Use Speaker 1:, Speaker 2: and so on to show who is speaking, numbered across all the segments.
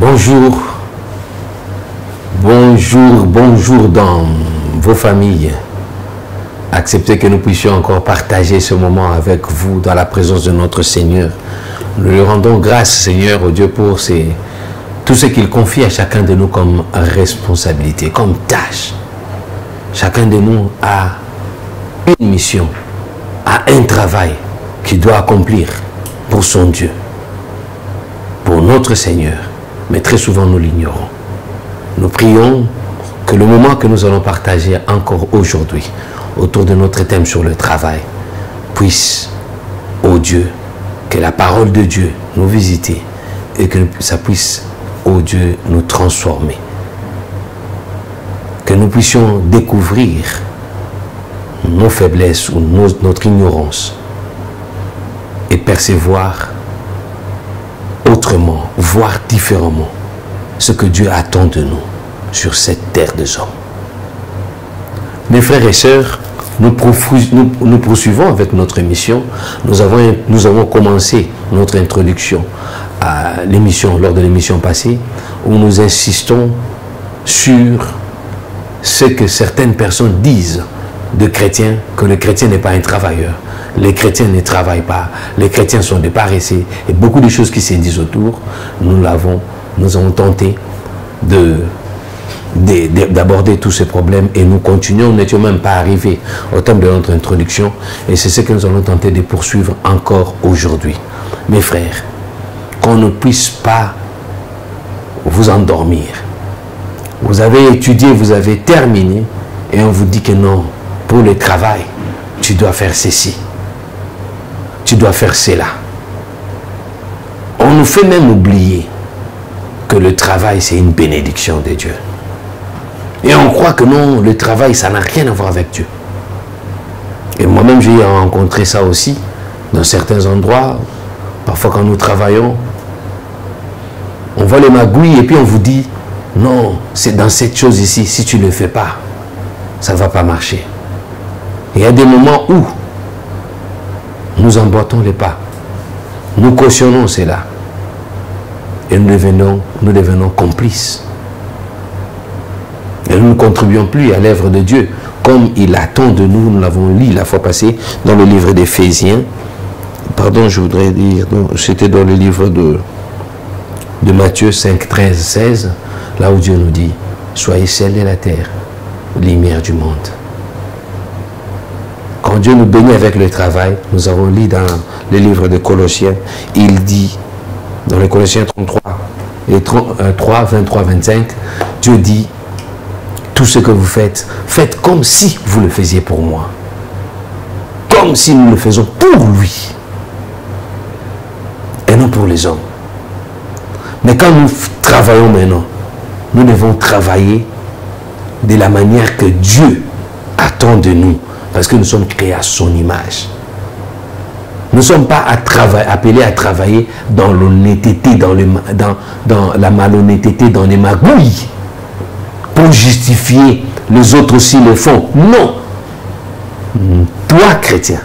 Speaker 1: Bonjour, bonjour, bonjour dans vos familles. Acceptez que nous puissions encore partager ce moment avec vous dans la présence de notre Seigneur. Nous lui rendons grâce, Seigneur, au Dieu, pour tout ce qu'il confie à chacun de nous comme responsabilité, comme tâche. Chacun de nous a une mission, a un travail qu'il doit accomplir pour son Dieu, pour notre Seigneur. Mais très souvent nous l'ignorons. Nous prions que le moment que nous allons partager encore aujourd'hui autour de notre thème sur le travail puisse, ô Dieu, que la parole de Dieu nous visite et que ça puisse, ô Dieu, nous transformer. Que nous puissions découvrir nos faiblesses ou notre ignorance et percevoir autrement, voir différemment ce que Dieu attend de nous sur cette terre des hommes. Mes frères et sœurs, nous poursuivons avec notre émission. Nous avons commencé notre introduction à l'émission, lors de l'émission passée, où nous insistons sur ce que certaines personnes disent de chrétiens, que le chrétien n'est pas un travailleur. Les chrétiens ne travaillent pas, les chrétiens sont des paresseux, et beaucoup de choses qui se disent autour, nous avons tenté d'aborder tous ces problèmes et nous continuons, nous n'étions même pas arrivés au terme de notre introduction et c'est ce que nous allons tenter de poursuivre encore aujourd'hui. Mes frères, qu'on ne puisse pas vous endormir. Vous avez étudié, vous avez terminé et on vous dit que non, pour le travail, tu dois faire ceci. Tu dois faire cela. On nous fait même oublier que le travail, c'est une bénédiction de Dieu. Et on croit que non, le travail, ça n'a rien à voir avec Dieu. Et moi-même, j'ai rencontré ça aussi dans certains endroits. Parfois, quand nous travaillons, on voit les magouilles et puis on vous dit, non, c'est dans cette chose ici, si tu ne le fais pas, ça ne va pas marcher. Et il y a des moments où nous emboîtons les pas. Nous cautionnons cela. Et nous devenons complices. Et nous ne contribuons plus à l'œuvre de Dieu comme il attend de nous. Nous l'avons lu la fois passée dans le livre d'Éphésiens. Pardon, je voudrais dire, c'était dans le livre de Matthieu 5, 13, 16, là où Dieu nous dit, soyez sel de la terre, lumière du monde. Quand Dieu nous bénit avec le travail, nous avons lu dans le livre de Colossiens, il dit, dans les Colossiens 33, et 3, 23, 25, Dieu dit, tout ce que vous faites, faites comme si vous le faisiez pour moi. Comme si nous le faisons pour lui. Et non pour les hommes. Mais quand nous travaillons maintenant, nous devons travailler de la manière que Dieu attend de nous. Parce que nous sommes créés à son image. Nous ne sommes pas appelés à travailler dans l'honnêteté, dans la malhonnêteté, dans les magouilles. Pour justifier, les autres aussi le font. Non. Toi, chrétien,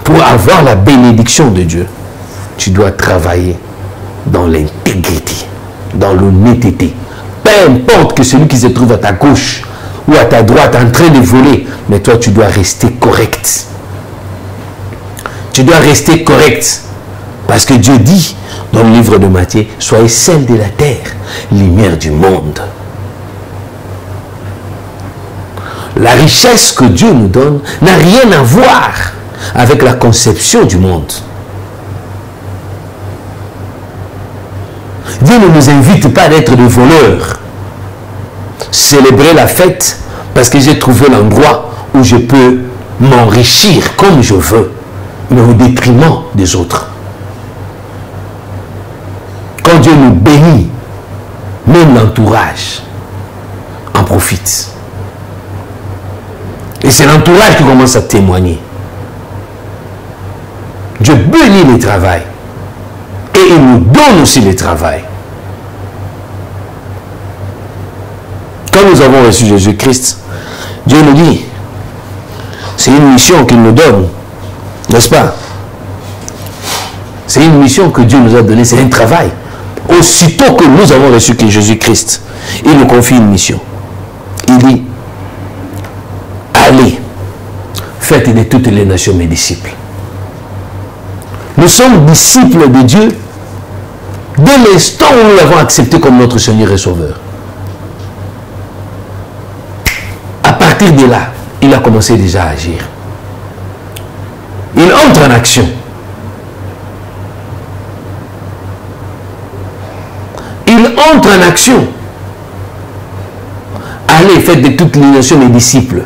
Speaker 1: pour avoir la bénédiction de Dieu, tu dois travailler dans l'intégrité, dans l'honnêteté. Peu importe que celui qui se trouve à ta gauche ou à ta droite en train de voler, mais toi tu dois rester correct. Tu dois rester correct. Parce que Dieu dit dans le livre de Matthieu, soyez sel de la terre, lumière du monde. La richesse que Dieu nous donne n'a rien à voir avec la conception du monde. Dieu ne nous invite pas d'être des voleurs. Célébrer la fête parce que j'ai trouvé l'endroit où je peux m'enrichir comme je veux, mais au détriment des autres. Quand Dieu nous bénit, même l'entourage en profite. Et c'est l'entourage qui commence à témoigner. Dieu bénit le travail. Et il nous donne aussi le travail. Quand nous avons reçu Jésus-Christ, Dieu nous dit, c'est une mission qu'il nous donne, n'est-ce pas? C'est une mission que Dieu nous a donnée, c'est un travail. aussitôt que nous avons reçu que Jésus-Christ, il nous confie une mission. Il dit, allez, faites de toutes les nations mes disciples. Nous sommes disciples de Dieu dès l'instant où nous l'avons accepté comme notre Seigneur et Sauveur. À partir de là, il a commencé déjà à agir. Il entre en action. Il entre en action. Allez, faites de toutes les nations mes disciples.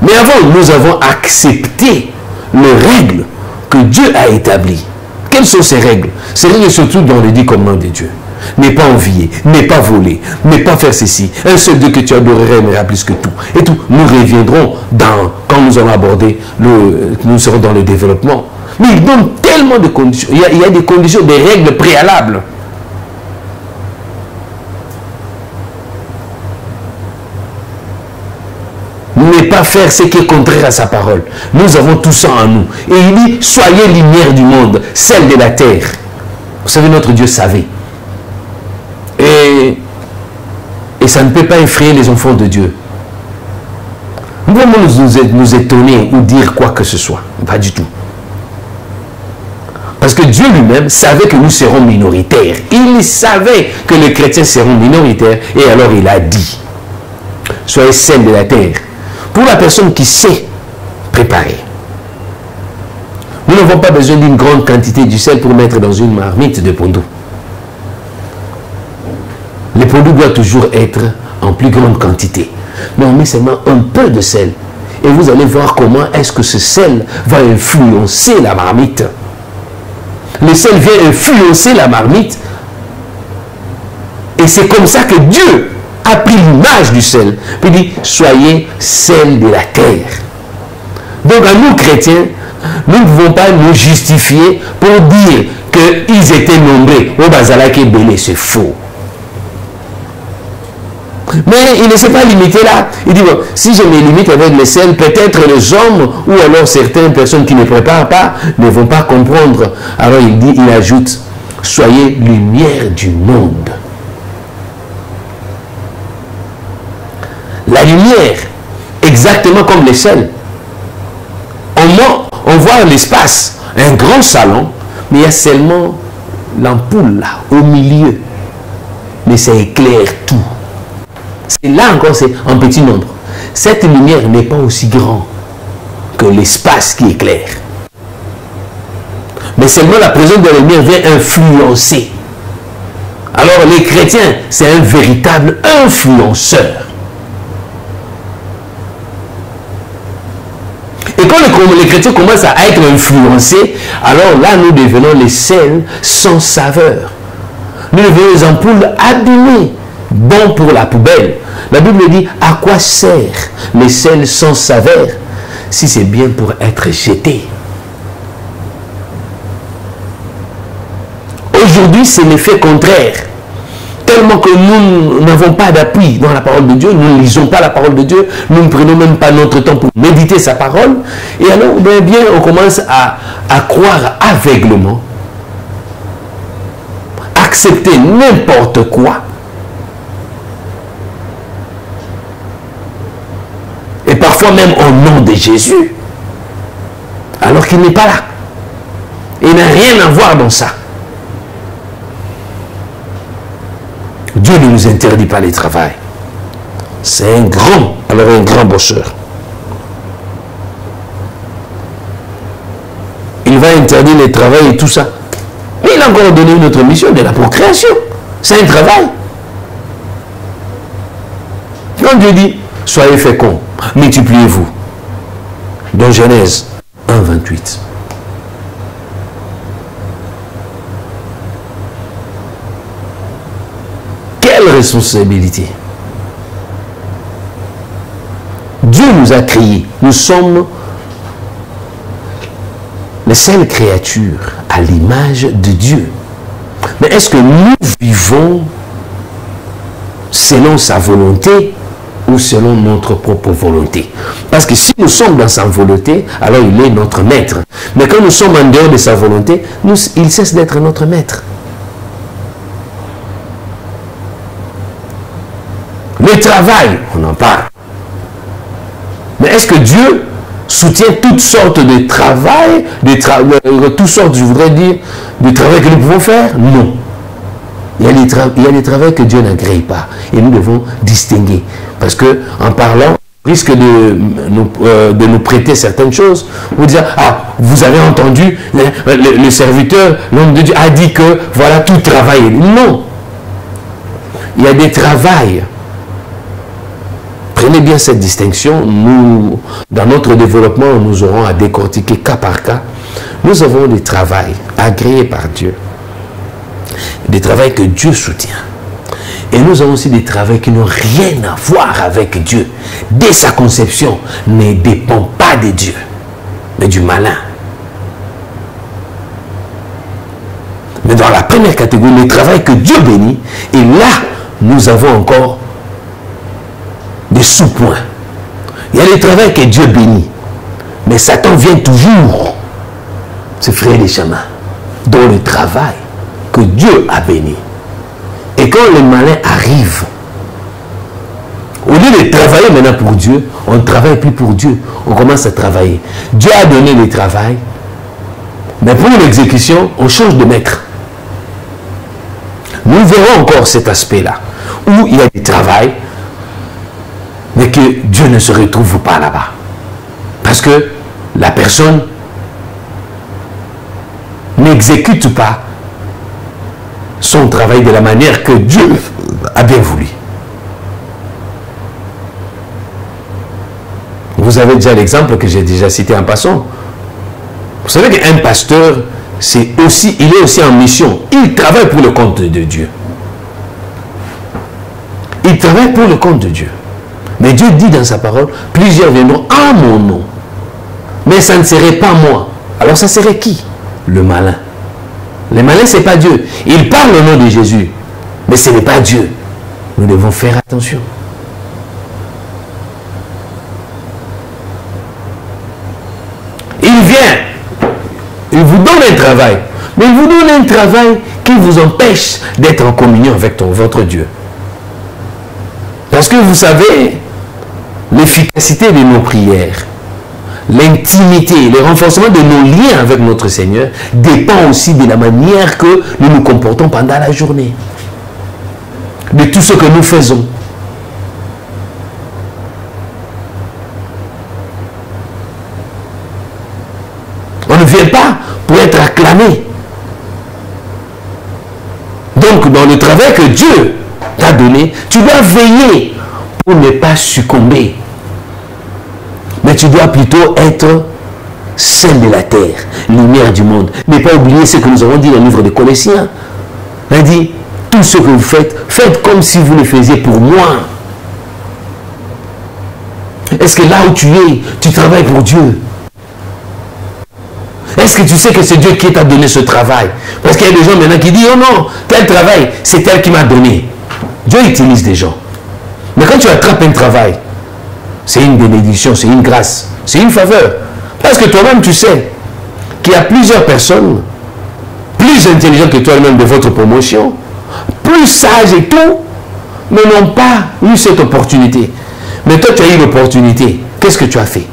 Speaker 1: Mais avant, nous avons accepté les règles que Dieu a établies. Quelles sont ces règles? Ces règles se trouvent dans les 10 commandements de Dieu. Ne pas envier, ne pas voler, ne pas faire ceci. Un seul Dieu que tu adorerais aimera plus que tout. Et tout. Nous reviendrons quand nous allons aborder, nous serons dans le développement. Mais il donne tellement de conditions. Il y a des conditions, des règles préalables. Ne pas faire ce qui est contraire à sa parole. Nous avons tout ça en nous. Et il dit, soyez lumière du monde, celle de la terre. Vous savez, notre Dieu savait. Et ça ne peut pas effrayer les enfants de Dieu. Nous pouvons nous étonner ou dire quoi que ce soit. Pas du tout. Parce que Dieu lui-même savait que nous serons minoritaires. Il savait que les chrétiens seront minoritaires. Et alors il a dit, soyez celle de la terre. Pour la personne qui sait préparer. Nous n'avons pas besoin d'une grande quantité du sel pour mettre dans une marmite de pondo. Le pondo doit toujours être en plus grande quantité. Mais on met seulement un peu de sel. Et vous allez voir comment est-ce que ce sel va influencer la marmite. Le sel vient influencer la marmite. Et c'est comme ça que Dieu a pris l'image du sel. Puis il dit, soyez sel de la terre. Donc à nous chrétiens, nous ne pouvons pas nous justifier pour dire qu'ils étaient nombreux. Au Bazalaki Belé, c'est faux. Mais il ne s'est pas limité là. Il dit, bon, si je me limite avec le sel, peut-être les hommes ou alors certaines personnes qui ne préparent pas ne vont pas comprendre. Alors il dit, il ajoute, soyez lumière du monde. La lumière, exactement comme le sel. On voit l'espace, un grand salon, mais il y a seulement l'ampoule là, au milieu. Mais ça éclaire tout. C'est là encore, c'est en petit nombre. Cette lumière n'est pas aussi grande que l'espace qui éclaire. Mais seulement la présence de la lumière vient influencer. Alors les chrétiens, c'est un véritable influenceur. Et quand les chrétiens commencent à être influencés, alors là, nous devenons les sels sans saveur. Nous devenons les ampoules abîmées, bons pour la poubelle. La Bible dit, à quoi sert les sels sans saveur si c'est bien pour être jeté? Aujourd'hui, c'est l'effet contraire. Tellement que nous n'avons pas d'appui dans la parole de Dieu, nous ne lisons pas la parole de Dieu, nous ne prenons même pas notre temps pour méditer sa parole. Et alors, bien, on commence à croire aveuglement, accepter n'importe quoi. Et parfois même au nom de Jésus, alors qu'il n'est pas là. Il n'a rien à voir dans ça. Dieu ne nous interdit pas le travail. C'est un grand bosseur. Il va interdire le travail et tout ça. Mais il a encore donné une autre mission de la procréation. C'est un travail. Quand Dieu dit, soyez féconds, multipliez-vous. Dans Genèse 1, 28. Quelle responsabilité! Dieu nous a créés. Nous sommes les seules créatures à l'image de Dieu. Mais est-ce que nous vivons selon sa volonté ou selon notre propre volonté? Parce que si nous sommes dans sa volonté, alors il est notre maître. Mais quand nous sommes en dehors de sa volonté, il cesse d'être notre maître. Le travail, on en parle. Mais est-ce que Dieu soutient toutes sortes de travail, toutes sortes, je voudrais dire, de travail que nous pouvons faire? Non. Il y a des travaux que Dieu n'agrée pas. Et nous devons distinguer. Parce que en parlant, on risque de nous prêter certaines choses. Vous dire, ah, vous avez entendu, le serviteur, l'homme de Dieu a dit que voilà tout travail. Non. Il y a des travails. Prenez bien cette distinction. Nous, dans notre développement, nous aurons à décortiquer cas par cas. Nous avons des travails agréés par Dieu. Des travails que Dieu soutient. Et nous avons aussi des travails qui n'ont rien à voir avec Dieu. Dès sa conception, ne dépend pas de Dieu, mais du malin. Mais dans la première catégorie, le travail que Dieu bénit, et là, nous avons encore des sous-points. Il y a le travail que Dieu bénit, mais Satan vient toujours se frayer les chemins dans le travail que Dieu a béni. Et quand le malin arrive, au lieu de travailler maintenant pour Dieu, on ne travaille plus pour Dieu, on commence à travailler. Dieu a donné le travail, mais pour l'exécution, on change de maître. Nous verrons encore cet aspect-là, où il y a du travail, mais que Dieu ne se retrouve pas là-bas. Parce que la personne n'exécute pas son travail de la manière que Dieu a bien voulu. Vous avez déjà l'exemple que j'ai déjà cité en passant. Vous savez qu'un pasteur, il est aussi en mission. Il travaille pour le compte de Dieu. Il travaille pour le compte de Dieu. Mais Dieu dit dans sa parole, plusieurs viendront à mon nom. Mais ça ne serait pas moi. Alors ça serait qui? Le malin. Le malin, ce n'est pas Dieu. Il parle au nom de Jésus. Mais ce n'est pas Dieu. Nous devons faire attention. Il vient. Il vous donne un travail. Mais il vous donne un travail qui vous empêche d'être en communion avec votre Dieu. Parce que vous savez, l'efficacité de nos prières, l'intimité, le renforcement de nos liens avec notre Seigneur dépend aussi de la manière que nous nous comportons pendant la journée. De tout ce que nous faisons. On ne vient pas pour être acclamé. Donc, dans le travail que Dieu t'a donné, tu dois veiller pour ne pas succomber. Mais tu dois plutôt être sel de la terre, lumière du monde. Ne pas oublier ce que nous avons dit dans le livre des Colossiens. On a dit, tout ce que vous faites, faites comme si vous le faisiez pour moi. Est-ce que là où tu es, tu travailles pour Dieu? Est-ce que tu sais que c'est Dieu qui t'a donné ce travail? Parce qu'il y a des gens maintenant qui disent, oh non, tel travail, c'est elle qui m'a donné. Dieu utilise des gens. Mais quand tu attrapes un travail, c'est une bénédiction, c'est une grâce, c'est une faveur. Parce que toi-même, tu sais qu'il y a plusieurs personnes plus intelligentes que toi-même de votre promotion, plus sages et tout, mais n'ont pas eu cette opportunité. Mais toi, tu as eu l'opportunité. Qu'est-ce que tu as fait?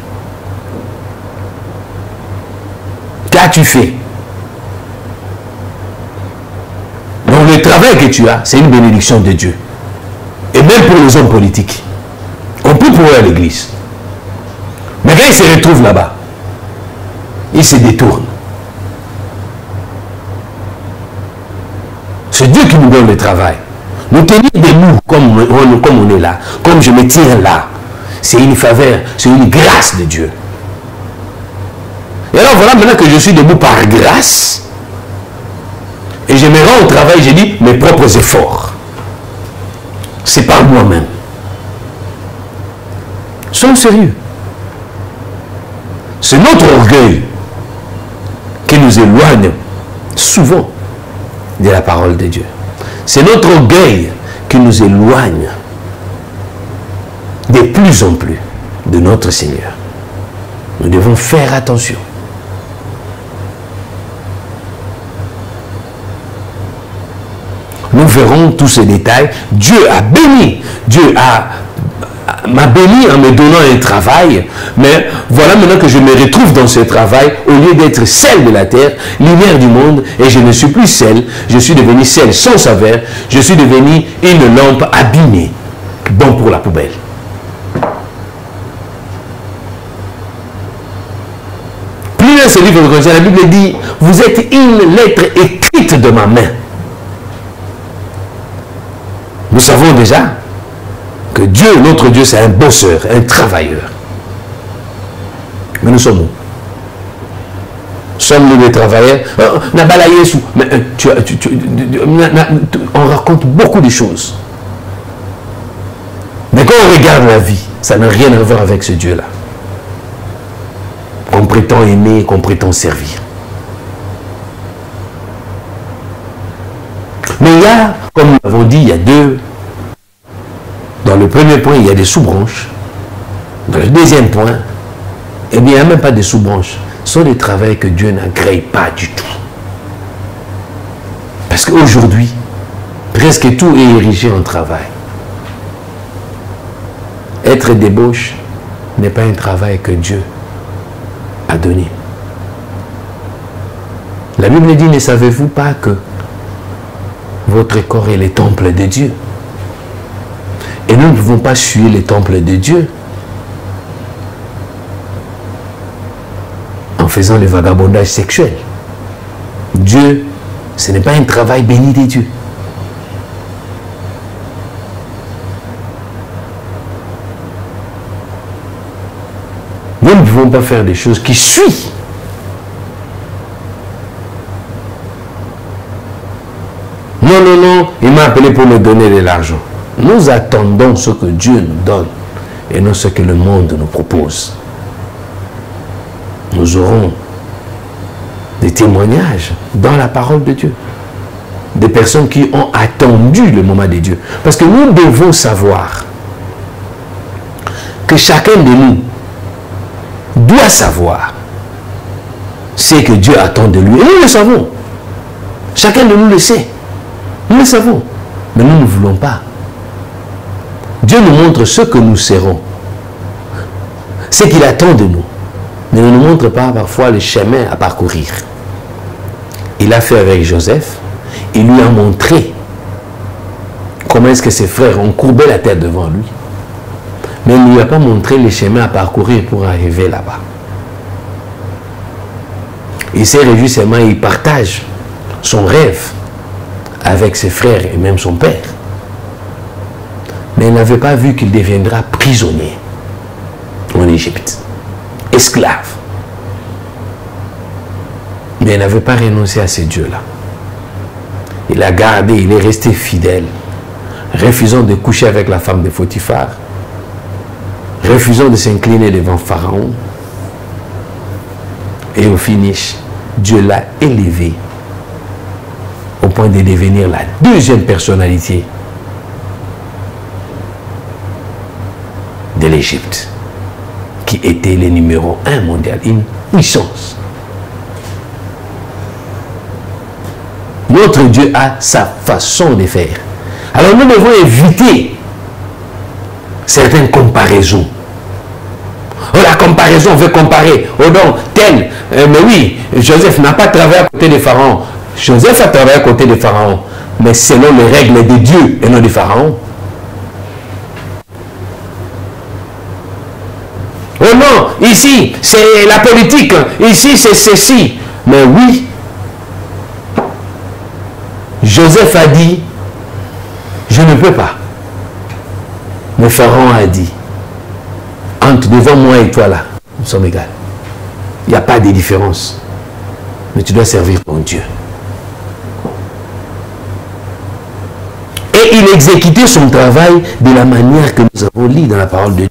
Speaker 1: Qu'as-tu fait? Donc le travail que tu as, c'est une bénédiction de Dieu. Et même pour les hommes politiques. On peut pouvoir à l'église. Mais quand ils se retrouvent là-bas, ils se détournent. C'est Dieu qui nous donne le travail. Nous tenir debout comme on est là, comme je me tiens là, c'est une faveur, c'est une grâce de Dieu. Et alors voilà maintenant que je suis debout par grâce, et je me rends au travail, j'ai dit mes propres efforts. C'est par moi-même. Soyons sérieux. C'est notre orgueil qui nous éloigne souvent de la parole de Dieu. C'est notre orgueil qui nous éloigne de plus en plus de notre Seigneur. Nous devons faire attention. nous verrons tous ces détails. Dieu a béni. Dieu m'a béni en me donnant un travail, mais voilà maintenant que je me retrouve dans ce travail, au lieu d'être sel de la terre, lumière du monde, et je ne suis plus sel, je suis devenu sel sans saveur, je suis devenu une lampe abîmée, bon pour la poubelle. Plus loin ce livre de Corinthiens, la Bible dit, vous êtes une lettre écrite de ma main. Nous savons déjà que Dieu, notre Dieu, c'est un bosseur, un travailleur. Mais nous sommes où? Sommes-nous des travailleurs? Mais on raconte beaucoup de choses. Mais quand on regarde la vie, ça n'a rien à voir avec ce Dieu-là. Qu'on prétend aimer, qu'on prétend servir. Mais il y a, comme nous l'avons dit, il y a deux. Dans le premier point, il y a des sous-branches. Dans le deuxième point, eh bien, il n'y a même pas de sous-branches. Ce sont des travails que Dieu n'agrée pas du tout. Parce qu'aujourd'hui, presque tout est érigé en travail. Être débauche n'est pas un travail que Dieu a donné. La Bible dit, ne savez-vous pas que votre corps est le temple de Dieu? Et nous ne pouvons pas suer les temples de Dieu en faisant le vagabondage sexuel. Dieu, ce n'est pas un travail béni de Dieu. Nous ne pouvons pas faire des choses qui suivent. Non, non, non, il m'a appelé pour me donner de l'argent. Nous attendons ce que Dieu nous donne et non ce que le monde nous propose. Nous aurons des témoignages dans la parole de Dieu. Des personnes qui ont attendu le moment de Dieu. Parce que nous devons savoir que chacun de nous doit savoir ce que Dieu attend de lui. Et nous le savons. Chacun de nous le sait. Nous le savons. Mais nous ne voulons pas. Dieu nous montre ce que nous serons, ce qu'il attend de nous, mais ne nous montre pas parfois le chemin à parcourir. Il a fait avec Joseph, il lui a montré comment est-ce que ses frères ont courbé la tête devant lui, mais il ne lui a pas montré le chemin à parcourir pour arriver là-bas. Il s'est réjoui seulement, il partage son rêve avec ses frères et même son père. Mais il n'avait pas vu qu'il deviendra prisonnier en Égypte, esclave. Mais il n'avait pas renoncé à ce Dieu-là. Il a gardé, il est resté fidèle, refusant de coucher avec la femme de Potiphar, refusant de s'incliner devant Pharaon. Et au finish, Dieu l'a élevé au point de devenir la deuxième personnalité de l'Égypte, qui était le numéro 1 mondial, une puissance. Notre Dieu a sa façon de faire. Alors nous devons éviter certaines comparaisons. Oh, la comparaison, on veut comparer. Oh non, tel. Mais oui, Joseph n'a pas travaillé à côté de Pharaon. Joseph a travaillé à côté de Pharaon, mais selon les règles de Dieu et non de Pharaon. Oh non, ici, c'est la politique. Ici, c'est ceci. Mais oui, Joseph a dit, je ne peux pas. Mais Pharaon a dit, entre devant moi et toi là, nous sommes égaux. Il n'y a pas de différence. Mais tu dois servir ton Dieu. Et il exécutait son travail de la manière que nous avons lu dans la parole de Dieu.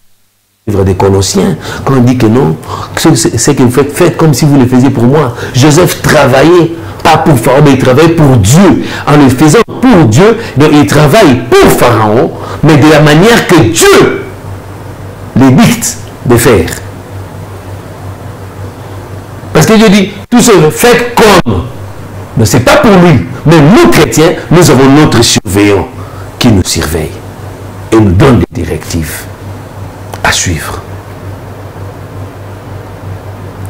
Speaker 1: Livre des Colossiens, quand on dit que non, c'est que vous faites comme si vous le faisiez pour moi. Joseph travaillait pas pour Pharaon, mais il travaillait pour Dieu. En le faisant pour Dieu, donc il travaille pour Pharaon, mais de la manière que Dieu les dicte de faire. Parce que Dieu dit, tout ce faites comme Mais ce n'est pas pour lui. Mais nous, chrétiens, nous avons notre surveillant qui nous surveille et nous donne des directives à suivre.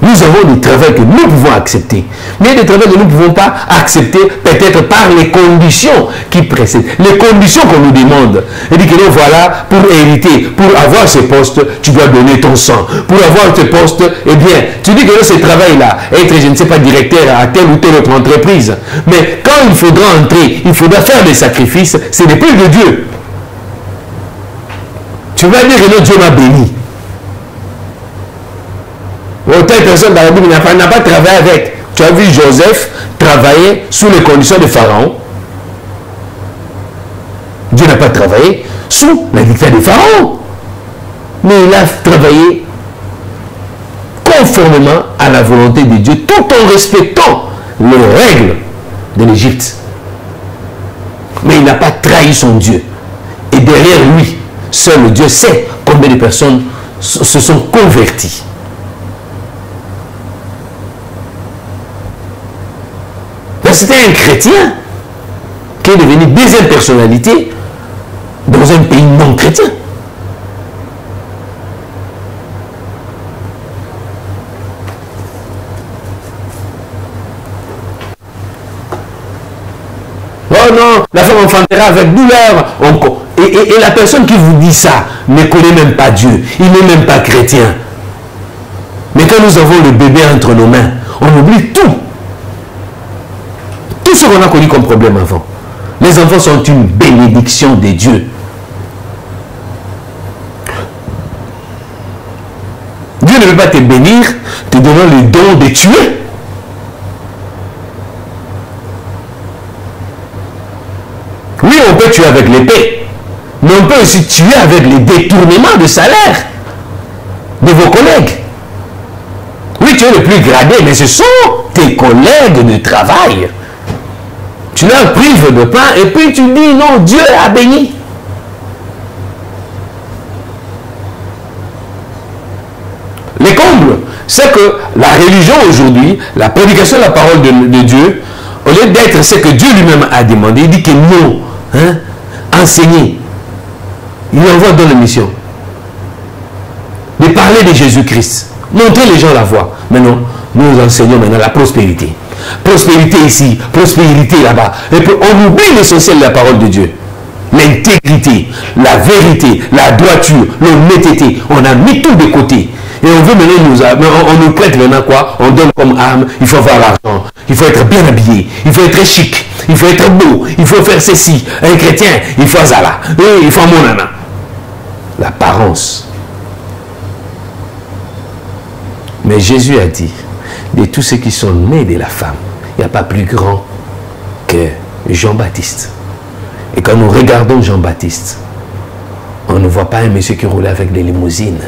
Speaker 1: Nous avons des travaux que nous pouvons accepter. Mais il y a des travaux que nous ne pouvons pas accepter, peut-être par les conditions qui précèdent. Les conditions qu'on nous demande. Il dit que nous, voilà, pour hériter, pour avoir ce poste, tu dois donner ton sang. Pour avoir ce poste, eh bien, tu dis que ce travail-là, être, je ne sais pas, directeur à telle ou telle autre entreprise. Mais quand il faudra entrer, il faudra faire des sacrifices, ce n'est plus de Dieu. Tu vas dire que non, Dieu m'a béni. Telle personne dans la Bible n'a pas travaillé avec. Tu as vu Joseph travailler sous les conditions de Pharaon. Dieu n'a pas travaillé sous la dictature de Pharaon. Mais il a travaillé conformément à la volonté de Dieu, tout en respectant les règles de l'Égypte. Mais il n'a pas trahi son Dieu. Et derrière lui, seul Dieu sait combien de personnes se sont converties. C'était un chrétien qui est devenu deuxième personnalité dans un pays non chrétien. Oh non, la femme enfantera avec douleur. Et la personne qui vous dit ça ne connaît même pas Dieu. Il n'est même pas chrétien. Mais quand nous avons le bébé entre nos mains, on oublie tout. Tout ce qu'on a connu comme problème avant. Les enfants sont une bénédiction de Dieu. Dieu ne veut pas te bénir, te donnant le don de tuer. Oui, on peut tuer avec l'épée, mais on peut aussi tuer avec les détournements de salaire de vos collègues. Oui, tu es le plus gradé, mais ce sont tes collègues de travail. Tu leur prives de pain et puis tu dis non, Dieu a béni. Les combles, c'est que la religion aujourd'hui, la prédication de la parole de Dieu, au lieu d'être ce que Dieu lui-même a demandé, il dit que non, hein, enseigner. Il envoie dans la mission de parler de Jésus-Christ, montrer les gens la voie. Mais non, nous enseignons maintenant la prospérité. Prospérité ici, prospérité là-bas. Et puis on oublie l'essentiel de la parole de Dieu. L'intégrité, la vérité, la droiture, l'honnêteté. On a mis tout de côté. Et on veut maintenant on nous prête maintenant quoi? On donne comme arme, il faut avoir l'argent, il faut être bien habillé, il faut être chic, il faut être beau, il faut faire ceci. Un chrétien, il faut ça là, il faut mon nana. L'apparence. Mais Jésus a dit, de tous ceux qui sont nés de la femme, il n'y a pas plus grand que Jean-Baptiste. Et quand nous regardons Jean-Baptiste, on ne voit pas un monsieur qui roulait avec des limousines,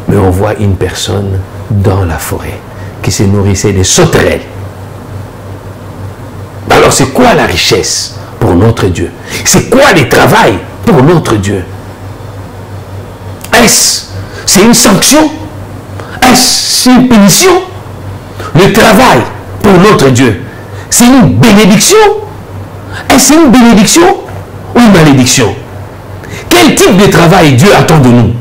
Speaker 1: mais on voit une personne dans la forêt qui se nourrissait des sauterelles. Alors c'est quoi la richesse pour notre Dieu? C'est quoi le travail pour notre Dieu? Est-ce c'est une sanction? Est-ce une punition? Le travail pour notre Dieu, c'est une bénédiction? Est-ce une bénédiction ou une malédiction? Quel type de travail Dieu attend de nous?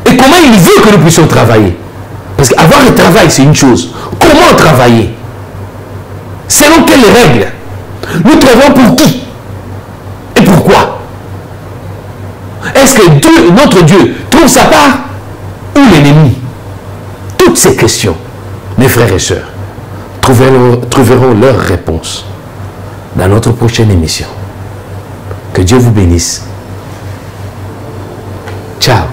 Speaker 1: Et comment il veut que nous puissions travailler? Parce qu'avoir un travail, c'est une chose. Comment travailler? Selon quelles règles? Nous travaillons pour qui? Et pourquoi? Est-ce que Dieu, notre Dieu, trouve sa part ou l'ennemi? Toutes ces questions, mes frères et sœurs, trouveront leur réponse dans notre prochaine émission. Que Dieu vous bénisse. Ciao.